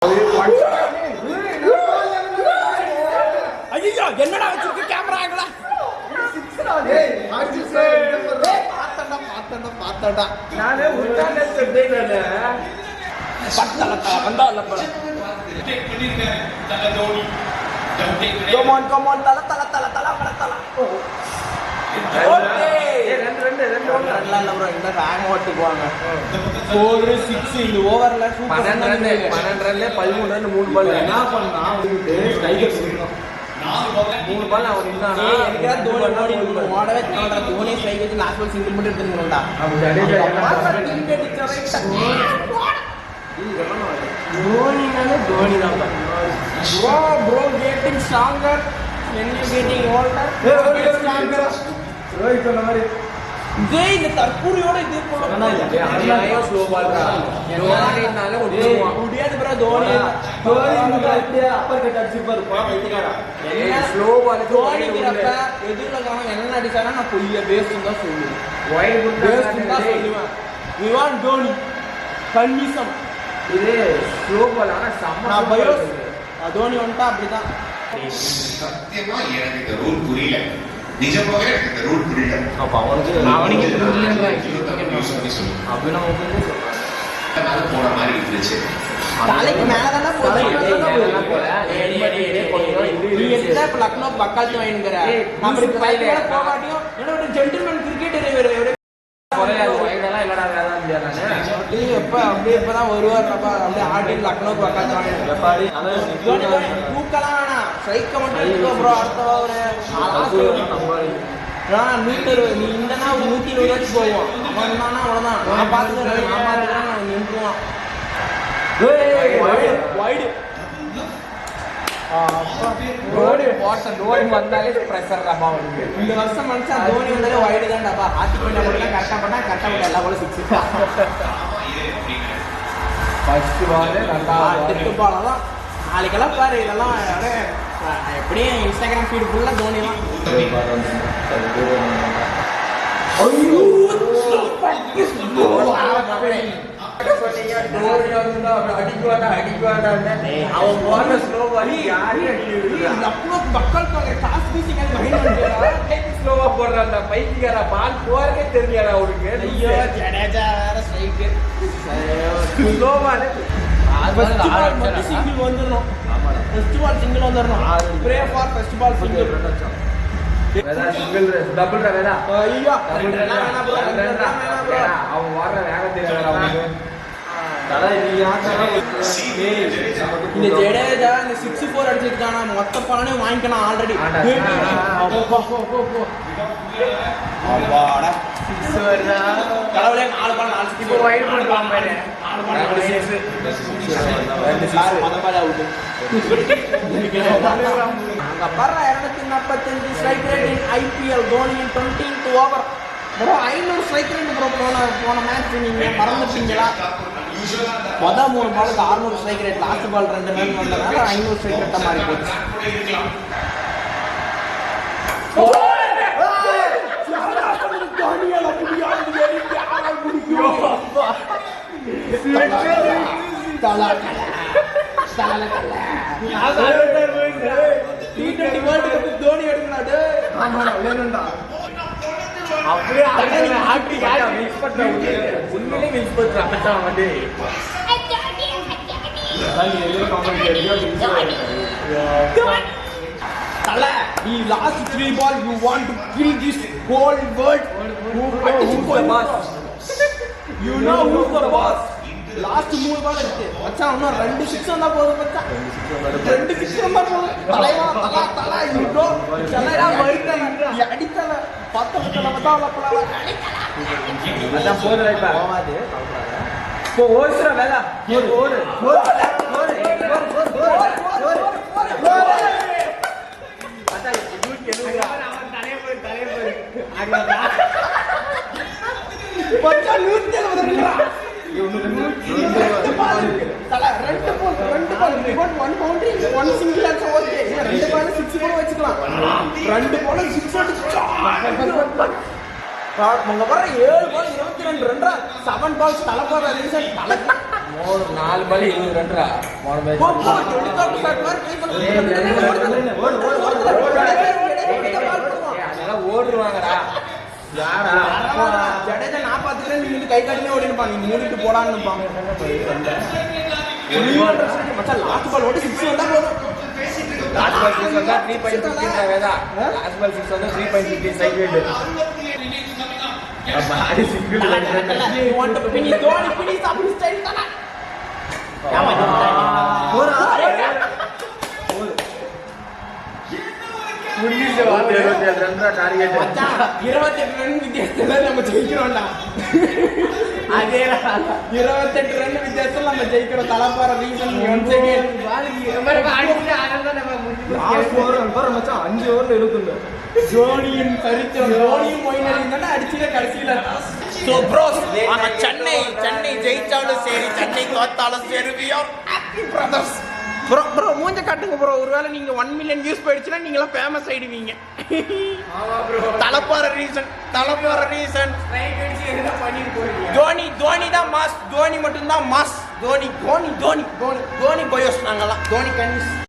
ஐயோ என்னடா வச்சிருக்க கேமராங்களா? பார்த்தடா நானே உண்டானே சொல்றேன். பத்தலக்கா வந்தால பர. Come on தல தல. ஓகே ரெண்டு ரன்ல ப்ரோ இந்த ரேங்க் ஓட்டுவாங்க. 4 6 இந்த ஓவர்ல சூப்பர் 12 ரன்ல 13 ரன் 3 பால் என்ன பண்ணா வந்து டைகர் சொல்றோம் 3 பால் அவர் இருந்தானா எனக்கு தோனி ஓடவே தோனி தோனி ஸ்ட்ரைக் வச்சு லாஸ்ட் பால் சிங்கிள் மட்டும் எடுத்துங்கடா. அப்படி அடிச்சா தோனி தான் bro getting stronger when you getting older stronger. Rohit சொன்ன மாதிரி ஜெய் இந்த தற்பூரியோட இது போறனா இல்ல ஸ்லோ பால்ரா தோனினால முடியாது bro தோனி அப்படியே அப்பர் கட் அடிச்சிப்பாரு பைத்தியக்காரா ஸ்லோ பால் தோனி கிரப்ப எதிரில காணோம் என்ன அடிச்சானா நான் பொய்ய பேஸ்ட் தான் சொல்லுவேன். வைட் பேஸ்ட் தான் சொல்லுவேன். we want தோனி கன்னிசம் இது ஸ்லோ பால் ஆனா செம்ம பயோ தோனி வந்துட்டா அப்படிதான். சத்தியமா எனக்கு இந்த ரூல் புரியல, நிஜமாவே எனக்கு இந்த ரூல் புரியல. அப்ப அவனுக்கு யூஸ் பண்ணி சொல்லுங்க. அப்படி நம்ம வந்து அதனால போன மாதிரி இருந்துச்சு. தலைக்கு மேல தான போறீங்க. போல லக்னோ பக்கால் வாங்கிங்கற அப்படி பைக்ல போக மாட்டியும். என்ன ஒரு ஜென்டில்மேன் கிரிக்கெட்டர் இவரு இதெல்லாம் இல்லடா வேற நானு எப்ப அப்படியே இப்பதான் வருவார்ப்பா அப்படியே ஆடி லக்னோ பக்கால் வாங்கிங்க. எப்பாடி அத தூக்கலாம் வேணாம் ஸ்ட்ரைக்க மட்டும் எடுத்துக்கோ ப்ரோ. அடுத்த ஓவர் நூத்தரு நீ இந்தனா 120 வச்சு போவோம். அவன் தானா அவ்வளவுதான். நான் பாத்துக்கிறேன் நின்றுவான். வைடு தோனி வந்தாலே பிரஷர் தான் அவனுக்கு. இந்த வருஷம் மனுஷன் தோனி வந்தாலே வைடு தான்டாப்பா. ஆத்தி பண்ண மட்டும் கரெக்டா பண்ணா கரெக்டா பண்ண எல்லா போல 6 ஃபர்ஸ்ட் பால் ரெண்டாவது பால் தான். நாளைக்கெல்லாம் பாரு இதெல்லாம் எப்படியும் இன்ஸ்டாகிராம் ஃபீடு ஃபுல்லா தோனி தான். அவன் போன ஸ்லோ பால் ஸ்லோவா போடுறான் பைத்தியக்கார பால் போறதே தெரியல அவருக்கு. ஸ்லோவான சிங்கிள் வந்துடணும். சிங்கிள் வந்துடணும். Pray for first ball single. Single double வேணா ஐயோ அவன் வர்ற வேகம் தெரியாது அவனுக்கு. இந்த ஜடேஜா இந்த 6-4 அடிச்சிருக்கானா மொத்த பலனே வாங்கிக்கலாம் ஆல்ரெடி. கடவுளே 4 பால் 4 ஸ்கிப் வைட் பண்ணலாம் பாரு. 4 பால் 6 அங்க பாரு 245 strike rate in IPL Dhoni in 20th over. Bro 500 strike rate bro. போன மேட்ச் நீங்க மறந்துட்டீங்களா? மொதல் 3 பாலுக்கு 600 strike rate. Last ball 2 run வந்ததால 500 ஸ்ட்ரைக் ரேட்டா மாறி போச்சு. T20 world cup Dhoni எடுக்கறாரு. ஆமா வேணும்டா. அப்படியே ஆட்டி மிஸ் பண்றாங்க. உண்மையிலே மிஸ் பண்றாங்க மச்சான் வந்து. Tala, the last 3 balls you want to kill this whole world. Who's the boss? You know who's the boss? Last 3 பால் இருக்கு மச்சான். இன்னும் 2 6 வந்தா போதும் மச்சான். 2 6 வந்தா போதும். தலை யூடோ தலையா வைட்டல அடித்தல பத்தல பத்தல அதான் போதுடா இப்ப போவாது போ ஓஸ்ரா வேல ஓடு அதான் இது கேளுங்க அவன் தலைய போய் ஆகலடா மச்சான் 170 இருக்குடா. ரெண்டு பால் ஒன் பவுண்டரி ஒன் சிங்கிள் அடிச்சா ஓகே. 2 பால் 6 கூட வச்சுக்கலாம். 2 பால் 6 அடிச்சா உங்க வர 7 பால் 22 ரன்ரா. 7 பால்ஸ் தலை போற ரீசன் தலை 4 பால் 7 ரன்ரா போன மேட்ச். அதெல்லாம் ஓடுவாங்கடா. யாரா ஜடேஜா நான் பாத்துக்கிறேன், நீங்க கை காட்டினே ஓடிப்பாங்க, நீ மூடிட்டு போடான்னு மச்சான். லாஸ்ட் பால் ஓடி 6 வந்தா போதும். லாஸ்ட் பால் 6 வந்தா 3.50 வேதா. லாஸ்ட் பால் 6 வந்தா 3.50 சைக்கிள். அப்ப ஆடி single You want to finish Dhoni, finish up his style தானா? புரியுது. 27 ரன்ரா டார்கெட். மச்சான் 28 ரன் வித்தியாசத்துல நம்ம ஜெயிக்கிறோம்டா. அதேடா 28 ரன் வித்தியாசத்துல நம்ம ஜெயிக்கிறோம். தலப்பார ரீசன் ஒன்ஸ் அகைன் மச்சான் 5 ஓவர்ல 71. ஜோனியின் சரித்திரம், ஜோனியும் மொயினரையும் தானே அடிச்சுல கடைசியில. சோ ப்ரோஸ், ஆனா சென்னை ஜெயிச்சாலும் சரி, சென்னை தோத்தாலும் சரி, we are happy brothers. Bro மூஞ்ச காட்டுங்க ப்ரோ. ஒருவேளை நீங்க 1 மில்லியன் வியூஸ் போயிடுச்சுன்னா நீங்களாம் ஃபேமஸ் ஆயிடுவீங்க. தலப்பார ரீசன் தோனி தான் மாஸ். தோனி மட்டும்தான் மாஸ். தோனி பயோஸ் நாங்கெல்லாம். தோனி கனிஸ்.